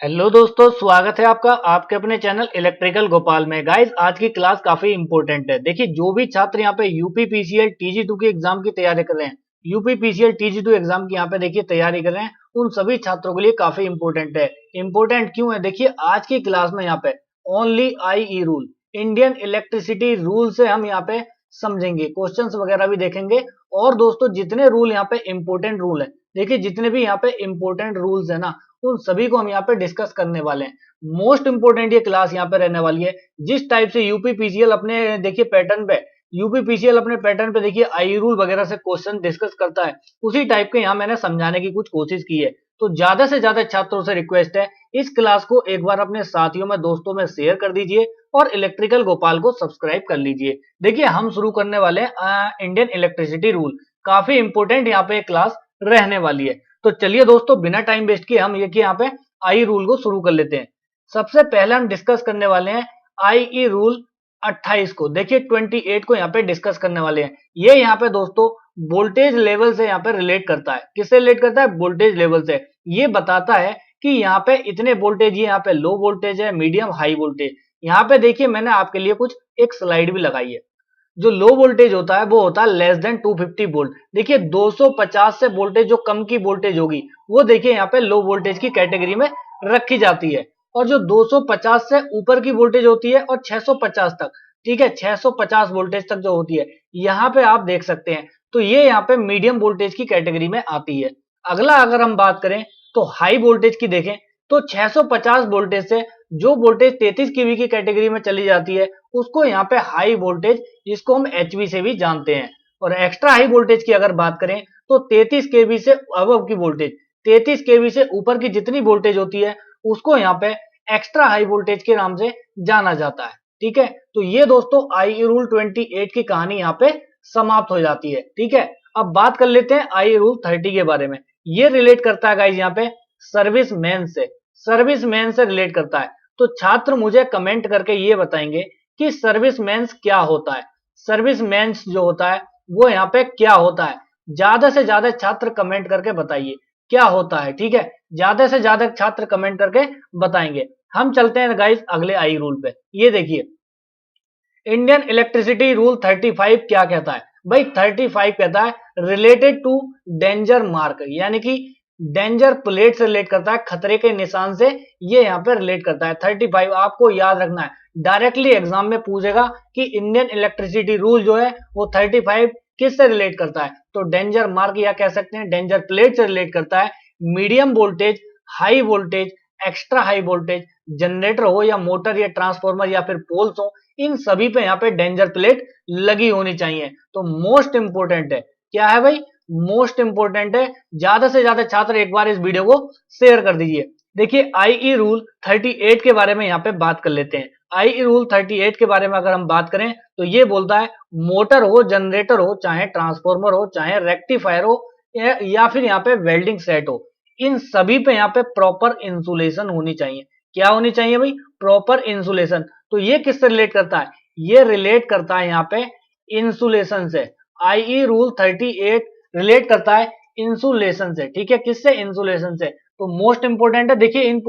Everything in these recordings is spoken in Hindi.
हेलो दोस्तों, स्वागत है आपका आपके अपने चैनल इलेक्ट्रिकल गोपाल में। गाइस, आज की क्लास काफी इंपॉर्टेंट है। देखिए, जो भी छात्र यहाँ पे यूपी पीसीएल टीजी2 की एग्जाम की तैयारी कर रहे हैं, यूपी पीसीएल टीजी2 एग्जाम की यहाँ पे देखिए तैयारी कर रहे हैं, उन सभी छात्रों के लिए काफी इंपॉर्टेंट है। इंपॉर्टेंट क्यों है? देखिए, आज की क्लास में यहाँ पे only IE rule, Indian electricity rule से हम यहाँ पे समझेंगे, क्वेश्चंस वगैरह भी देखेंगे। और दोस्तों, जितने रूल यहाँ पे इंपॉर्टेंट रूल है, देखिए जितने भी यहाँ पे इंपॉर्टेंट रूल्स है ना, उन सभी को हम यहाँ पे डिस्कस करने वाले हैं। मोस्ट इंपोर्टेंट ये क्लास यहाँ पे रहने वाली है। जिस टाइप से यूपी पीसीएल अपने देखिए पैटर्न पे, यूपी पीसीएल अपने पैटर्न पे देखिए आई रूल वगैरह से क्वेश्चन डिस्कस करता है, उसी टाइप के यहाँ मैंने समझाने की कुछ कोशिश की है। तो ज्यादा से ज्यादा छात्रों से रिक्वेस्ट है, इस क्लास को एक बार अपने साथियों में, दोस्तों में शेयर कर दीजिए और इलेक्ट्रिकल गोपाल को सब्सक्राइब कर लीजिए। देखिए, हम शुरू करने वाले हैं इंडियन इलेक्ट्रिसिटी रूल। काफी इंपोर्टेंट यहाँ पे क्लास रहने वाली है। तो चलिए दोस्तों, बिना टाइम वेस्ट किए हम ये कि यहाँ पे आई रूल को शुरू कर लेते हैं। सबसे पहले हम डिस्कस करने वाले हैं आईई रूल 28 को। देखिए 28 को यहाँ पे डिस्कस करने वाले हैं। ये यहाँ पे दोस्तों वोल्टेज लेवल से यहाँ पे रिलेट करता है। किससे रिलेट करता है? वोल्टेज लेवल से। ये बताता है कि यहाँ पे इतने वोल्टेज, ये यहाँ पे लो वोल्टेज है, मीडियम, हाई वोल्टेज। यहाँ पे देखिए मैंने आपके लिए कुछ एक स्लाइड भी लगाई है। जो लो वोल्टेज होता है वो होता है लेस देन 250 वोल्ट। देखिए 250 से वोल्टेज जो कम की वोल्टेज होगी, वो देखिए यहाँ पे लो वोल्टेज की कैटेगरी में रखी जाती है। और जो 250 से ऊपर की वोल्टेज होती है और 650 तक, ठीक है, 650 वोल्टेज तक जो होती है, यहाँ पे आप देख सकते हैं, तो ये यहाँ पे मीडियम वोल्टेज की कैटेगरी में आती है। अगला अगर हम बात करें तो हाई वोल्टेज की देखें, तो 650 वोल्टेज से जो वोल्टेज 33 केवी की कैटेगरी में चली जाती है, उसको यहाँ पे हाई वोल्टेज, जिसको हम एचवी से भी जानते हैं। और एक्स्ट्रा हाई वोल्टेज की अगर बात करें तो 33 केवी से अबव की वोल्टेज, 33 केवी से ऊपर की जितनी वोल्टेज होती है, उसको यहाँ पे एक्स्ट्रा हाई वोल्टेज के नाम से जाना जाता है। ठीक है, तो ये दोस्तों आई रूल 28 की कहानी यहाँ पे समाप्त हो जाती है। ठीक है, अब बात कर लेते हैं आई रूल 30 के बारे में। ये रिलेट करता है गाइज यहाँ पे सर्विस मैन से, सर्विस मैन से रिलेट करता है। तो छात्र मुझे कमेंट करके ये बताएंगे कि सर्विसमैन क्या होता है। सर्विसमैन जो होता है वो यहाँ पे क्या होता है? ज्यादा से ज्यादा छात्र कमेंट करके बताइए क्या होता है। ठीक है, ज्यादा से ज्यादा छात्र कमेंट करके बताएंगे। हम चलते हैं गाइस अगले आई रूल पे। ये देखिए, इंडियन इलेक्ट्रिसिटी रूल 35 क्या कहता है? भाई 35 कहता है रिलेटेड टू डेंजर मार्क, यानी कि डेंजर प्लेट से रिलेट करता है, खतरे के निशान से ये यहाँ पे रिलेट करता है। 35 आपको याद रखना है, डायरेक्टली एग्जाम में पूछेगा कि इंडियन इलेक्ट्रिसिटी रूल जो है वो 35 किससे रिलेट करता है? तो डेंजर मार्क या कह सकते हैं डेंजर प्लेट से रिलेट करता है। Medium voltage, high voltage, extra high voltage, generator हो या मोटर या ट्रांसफॉर्मर या फिर पोल्स हो, इन सभी पे यहाँ पे डेंजर प्लेट लगी होनी चाहिए। तो मोस्ट इंपोर्टेंट है, क्या है भाई? मोस्ट इंपोर्टेंट है। ज्यादा से ज्यादा छात्र एक बार इस वीडियो को शेयर कर दीजिए। देखिए आईई रूल 38 के बारे में यहाँ पे बात कर लेते हैं। आईई रूल 38 के बारे में अगर हम बात करें तो ये बोलता है मोटर हो, जनरेटर हो, चाहे ट्रांसफॉर्मर हो, चाहे रेक्टिफायर हो, या फिर यहाँ पे वेल्डिंग सेट हो, इन सभी पे यहाँ पे प्रॉपर इंसुलेशन होनी चाहिए। क्या होनी चाहिए भाई? Proper insulation. तो ये किससे रिलेट करता है? ये रिलेट करता है यहाँ पे इंसुलेशन से। आईई रूल 38 रिलेट करता है इंसुलेशन से। ठीक है, किससे? इंसुलेशन से। तो मोस्ट इंपोर्टेंट है। देखिए इन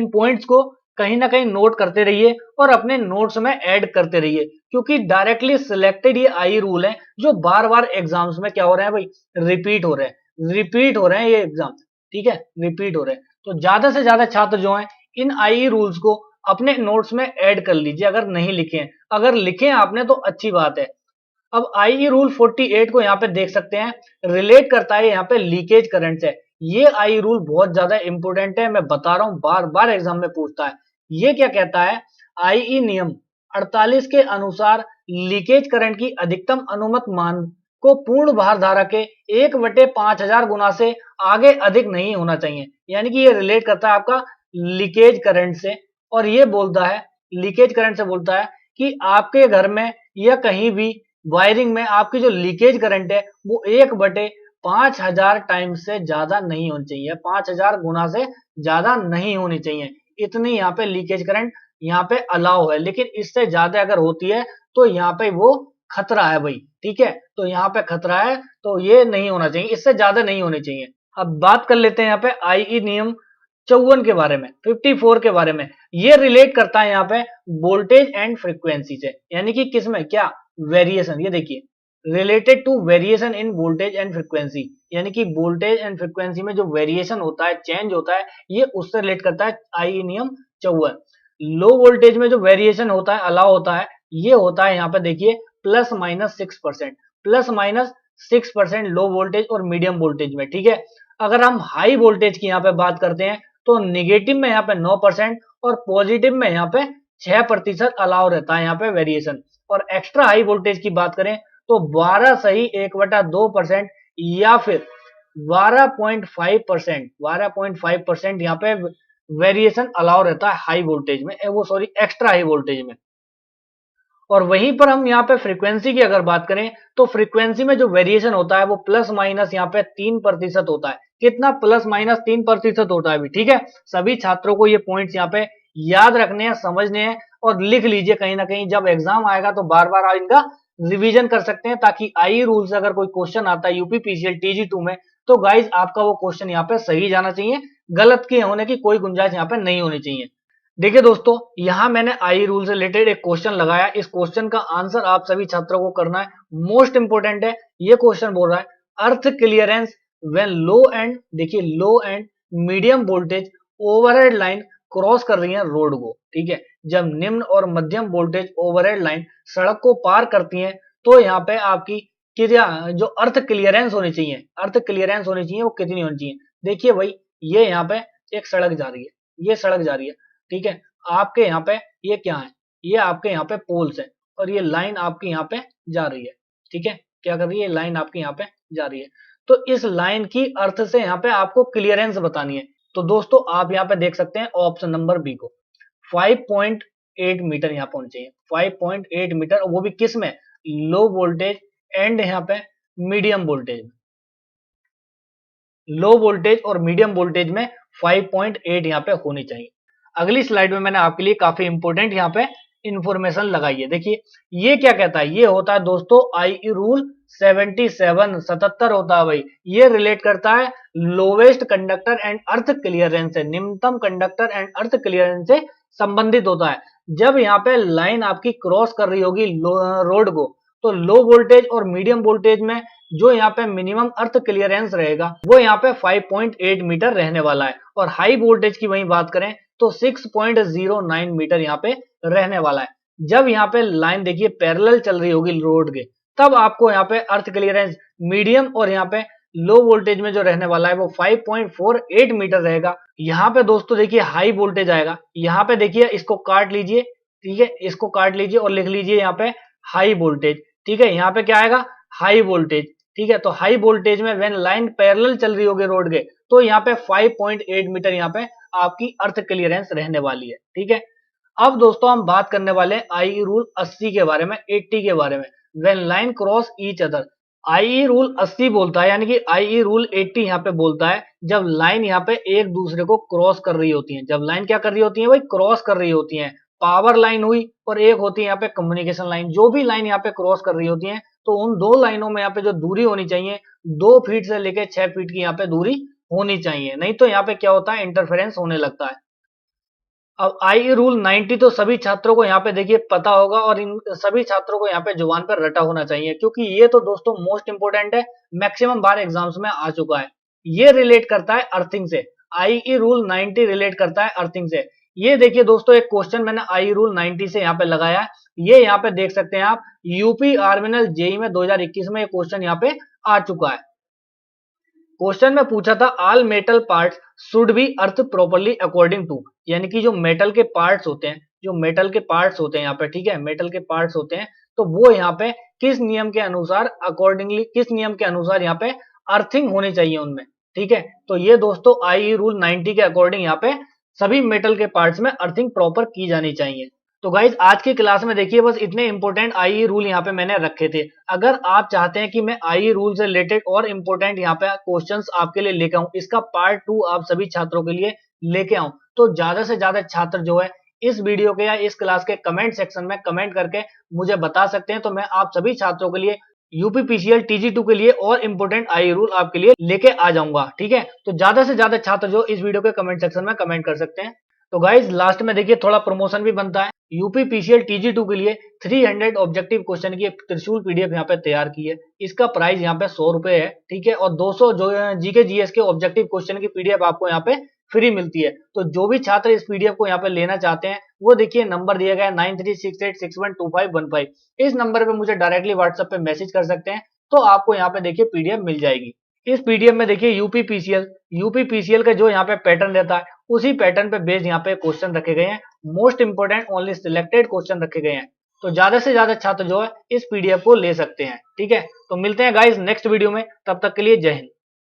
पॉइंट्स को कहीं ना कहीं नोट करते रहिए और अपने नोट्स में ऐड करते रहिए, क्योंकि डायरेक्टली सिलेक्टेड ये आई रूल है जो बार बार एग्जाम्स में क्या हो रहे हैं भाई? रिपीट हो रहे हैं, रिपीट हो रहे हैं ये एग्जाम। ठीक है, रिपीट हो रहे हैं। तो ज्यादा से ज्यादा छात्र जो हैं इन आई रूल्स को अपने नोट्स में ऐड कर लीजिए, अगर नहीं लिखे हैं। अगर लिखे हैं आपने तो अच्छी बात है। अब आईई रूल 48 को यहाँ पे देख सकते हैं, रिलेट करता है यहाँ पे लीकेज करंट से। ये आई रूल बहुत ज्यादा इंपोर्टेंट है, मैं बता रहा हूँ, बार बार एग्जाम में पूछता है। ये क्या कहता है? आईई नियम 48 के अनुसार लीकेज करंट की अधिकतम अनुमत मान को पूर्ण भार धारा के 1/5000 गुना से आगे अधिक नहीं होना चाहिए। यानी कि ये रिलेट करता है आपका लीकेज करंट से। और ये बोलता है, लीकेज करंट से बोलता है कि आपके घर में या कहीं भी वायरिंग में आपकी जो लीकेज करंट है वो 1/5000 टाइम्स से ज्यादा नहीं होनी चाहिए, 5000 गुना से ज्यादा नहीं होनी चाहिए। इतनी यहाँ पे लीकेज करंट यहाँ पे अलाउ है। लेकिन इससे ज्यादा अगर होती है तो यहाँ पे वो खतरा है भाई। ठीक है, तो यहाँ पे खतरा है, तो ये नहीं होना चाहिए, इससे ज्यादा नहीं होनी चाहिए। अब बात कर लेते हैं यहाँ पे आईई नियम 54 के बारे में, 54 के बारे में। ये रिलेट करता है यहाँ पे वोल्टेज एंड फ्रीक्वेंसी से, यानी कि किस में क्या वेरिएशन, ये देखिए related to variation in voltage and frequency, यानी कि वोल्टेज एंड फ्रीक्वेंसी में जो वेरिएशन होता है, चेंज होता है, ये उससे रिलेट करता है आई नियम 54। लो वोल्टेज में जो वेरिएशन होता है, अलाउ होता है, ये होता है यहाँ पे देखिए ±6%, ±6% लो वोल्टेज और मीडियम वोल्टेज में, ठीक है। अगर हम हाई वोल्टेज की यहाँ पे बात करते हैं तो निगेटिव में यहाँ पे 9% और पॉजिटिव में यहाँ पे 6% अलाउ रहता है यहाँ पे वेरिएशन। और एक्स्ट्रा हाई वोल्टेज की बात करें तो 12 सही 1/2% या फिर 12.5%, 12.5% यहाँ पे वेरिएशन अलाउ रहता है हाई वोल्टेज में, वो सॉरी एक्स्ट्रा हाई वोल्टेज में। और वहीं पर हम यहाँ पे फ्रीक्वेंसी की अगर बात करें तो फ्रीक्वेंसी में जो वेरिएशन होता है वो प्लस माइनस यहाँ पे 3% होता है। कितना? ±3% होता है भी, ठीक है। सभी छात्रों को ये पॉइंट्स यहाँ पे याद रखने हैं, समझने हैं और लिख लीजिए कहीं ना कहीं, जब एग्जाम आएगा तो बार बार आप इनका रिवीजन कर सकते हैं, ताकि आई रूल से अगर कोई क्वेश्चन आता है यूपीपीसीएल टीजी2 में तो गाइज आपका वो क्वेश्चन यहाँ पे सही जाना चाहिए, गलत के होने की कोई गुंजाइश यहाँ पे नहीं होनी चाहिए। देखिए दोस्तों, यहां मैंने आई रूल से रिलेटेड एक क्वेश्चन लगाया, इस क्वेश्चन का आंसर आप सभी छात्रों को करना है, मोस्ट इंपोर्टेंट है। ये क्वेश्चन बोल रहा है earth clearance when low end, देखिए low end medium voltage overhead line cross कर रही है रोड को, ठीक है। जब निम्न और मध्यम वोल्टेज ओवरहेड लाइन सड़क को पार करती है तो यहाँ पे आपकी क्या जो अर्थ क्लियरेंस होनी चाहिए, अर्थ क्लियरेंस होनी चाहिए वो कितनी होनी चाहिए? देखिए भाई, ये यहाँ पे एक सड़क जा रही है, ये सड़क जा रही है, ठीक है। आपके यहाँ पे ये क्या है? ये आपके यहाँ पे पोल्स है और ये लाइन आपकी यहाँ पे जा रही है, ठीक है। क्या कर रही है? लाइन आपकी यहाँ पे जा रही है। तो इस लाइन की अर्थ से यहाँ पे आपको क्लियरेंस बतानी है। तो दोस्तों आप यहाँ पे देख सकते हैं ऑप्शन नंबर बी को, 5.8 मीटर यहाँ पे होनी चाहिए, 5.8 मीटर, वो भी किस में? लो वोल्टेज एंड यहाँ पे मीडियम वोल्टेज में, लो वोल्टेज और मीडियम वोल्टेज में 5.8 यहाँ पे होनी चाहिए। अगली स्लाइड में मैंने आपके लिए काफी इंपोर्टेंट यहाँ पे इंफॉर्मेशन लगाई है। देखिए ये क्या कहता है, ये होता है दोस्तों आई रूल 77 होता है भाई। ये रिलेट करता है lowest conductor and earth clearance से, निम्नतम कंडक्टर एंड अर्थ क्लियरेंस से संबंधित होता है। जब यहाँ पे लाइन आपकी क्रॉस कर रही होगी रोड को, तो लो वोल्टेज और मीडियम वोल्टेज में जो यहाँ पे मिनिमम अर्थ क्लियरेंस रहेगा वो यहाँ पे 5.8 मीटर रहने वाला है। और हाई वोल्टेज की वही बात करें तो 6.09 मीटर यहाँ पे रहने वाला है। जब यहाँ पे लाइन देखिए पैरेलल चल रही होगी रोड के, तब आपको यहाँ पे अर्थ क्लियरेंस मीडियम और यहाँ पे लो वोल्टेज में जो रहने वाला है वो 5.48 मीटर रहेगा। यहाँ पे दोस्तों देखिए हाई वोल्टेज आएगा, यहाँ पे देखिए इसको काट लीजिए, ठीक है, इसको काट लीजिए और लिख लीजिए यहाँ पे हाई वोल्टेज, ठीक है। यहाँ पे क्या आएगा? हाई वोल्टेज, ठीक है। तो हाई वोल्टेज में व्हेन लाइन पैरेलल चल रही होगी रोड के, तो यहाँ पे 5.8 मीटर यहाँ पे आपकी अर्थ क्लियरेंस रहने वाली है, ठीक है। अब दोस्तों हम बात करने वाले हैं आई रूल 80 के बारे में, 80 के बारे में। When line cross each other, I rule 80 बोलता है, यानी कि आई रूल 80 यहाँ पे बोलता है जब लाइन यहाँ पे एक दूसरे को क्रॉस कर रही होती है। जब लाइन क्या कर रही होती है भाई? क्रॉस कर रही होती है। पावर लाइन हुई और एक होती है यहाँ पे कम्युनिकेशन लाइन। जो भी लाइन यहाँ पे क्रॉस कर रही होती है तो उन दो लाइनों में यहाँ पे जो दूरी होनी चाहिए 2 फीट से लेकर 6 फीट की यहाँ पे दूरी होनी चाहिए, नहीं तो यहाँ पे क्या होता है? इंटरफेरेंस होने लगता है। अब आई रूल 90 तो सभी छात्रों को यहाँ पे देखिए पता होगा और इन सभी छात्रों को यहाँ पे जुबान पर रटा होना चाहिए, क्योंकि ये तो दोस्तों मोस्ट इंपोर्टेंट है, मैक्सिमम बार एग्जाम्स में आ चुका है। ये रिलेट करता है अर्थिंग से, आई रूल 90 रिलेट करता है अर्थिंग से। ये देखिए दोस्तों एक क्वेश्चन मैंने आई रूल 90 से यहाँ पे लगाया है, ये यहाँ पे देख सकते हैं आप, यूपी आर्मिनल जेई में 2021 में ये क्वेश्चन यहाँ पे आ चुका है। क्वेश्चन में पूछा था all metal parts should be earth properly according to, यानी कि जो मेटल के पार्ट्स होते हैं, जो मेटल के पार्ट्स होते हैं यहाँ पे, ठीक है, मेटल के पार्ट्स होते हैं, तो वो यहाँ पे किस नियम के अनुसार अकॉर्डिंगली, किस नियम के अनुसार यहाँ पे अर्थिंग होनी चाहिए उनमें, ठीक है। तो ये दोस्तों आई रूल 90 के अकॉर्डिंग यहाँ पे सभी मेटल के पार्ट्स में अर्थिंग प्रॉपर की जानी चाहिए। तो गाइज आज की क्लास में देखिए बस इतने इंपॉर्टेंट आई रूल यहाँ पे मैंने रखे थे। अगर आप चाहते हैं कि मैं आई रूल से रिलेटेड और इंपॉर्टेंट यहाँ पे क्वेश्चंस आपके लिए लेके आऊं, इसका पार्ट 2 आप सभी छात्रों के लिए लेके आऊं, तो ज्यादा से ज्यादा छात्र जो है इस वीडियो के या इस क्लास के कमेंट सेक्शन में कमेंट करके मुझे बता सकते हैं, तो मैं आप सभी छात्रों के लिए यूपीपीसीएल टीजी2 के लिए और इंपॉर्टेंट आई रूल आपके लिए लेके आ जाऊंगा। ठीक है, तो ज्यादा से ज्यादा छात्र जो इस वीडियो के कमेंट सेक्शन में कमेंट कर सकते हैं। तो गाइज लास्ट में देखिए थोड़ा प्रमोशन भी बनता है। यूपीपीसीएल टीजी2 के लिए 300 ऑब्जेक्टिव क्वेश्चन की एक त्रिशूल पीडीएफ यहाँ पे तैयार की है। इसका प्राइस यहाँ पे 100 रुपए है। ठीक है, और 200 जो जीके जीएस के ऑब्जेक्टिव क्वेश्चन की पीडीएफ आपको यहाँ पे फ्री मिलती है। तो जो भी छात्र इस पीडीएफ को यहाँ पे लेना चाहते हैं वो देखिए नंबर दिया गया है 9368612515। इस नंबर पे मुझे डायरेक्टली व्हाट्सएप पे मैसेज कर सकते हैं, तो आपको यहाँ पे देखिए पीडीएफ मिल जाएगी। इस पीडीएफ में देखिए यूपीपीसीएल का जो यहाँ पे पैटर्न रहता है उसी पैटर्न पे बेस्ड यहाँ पे क्वेश्चन रखे गए हैं। Most important only selected question रखे गए हैं। तो ज्यादा से ज्यादा छात्र जो है इस पीडीएफ को ले सकते हैं। ठीक है, तो मिलते हैं गाइस नेक्स्ट वीडियो में, तब तक के लिए जय हिंद।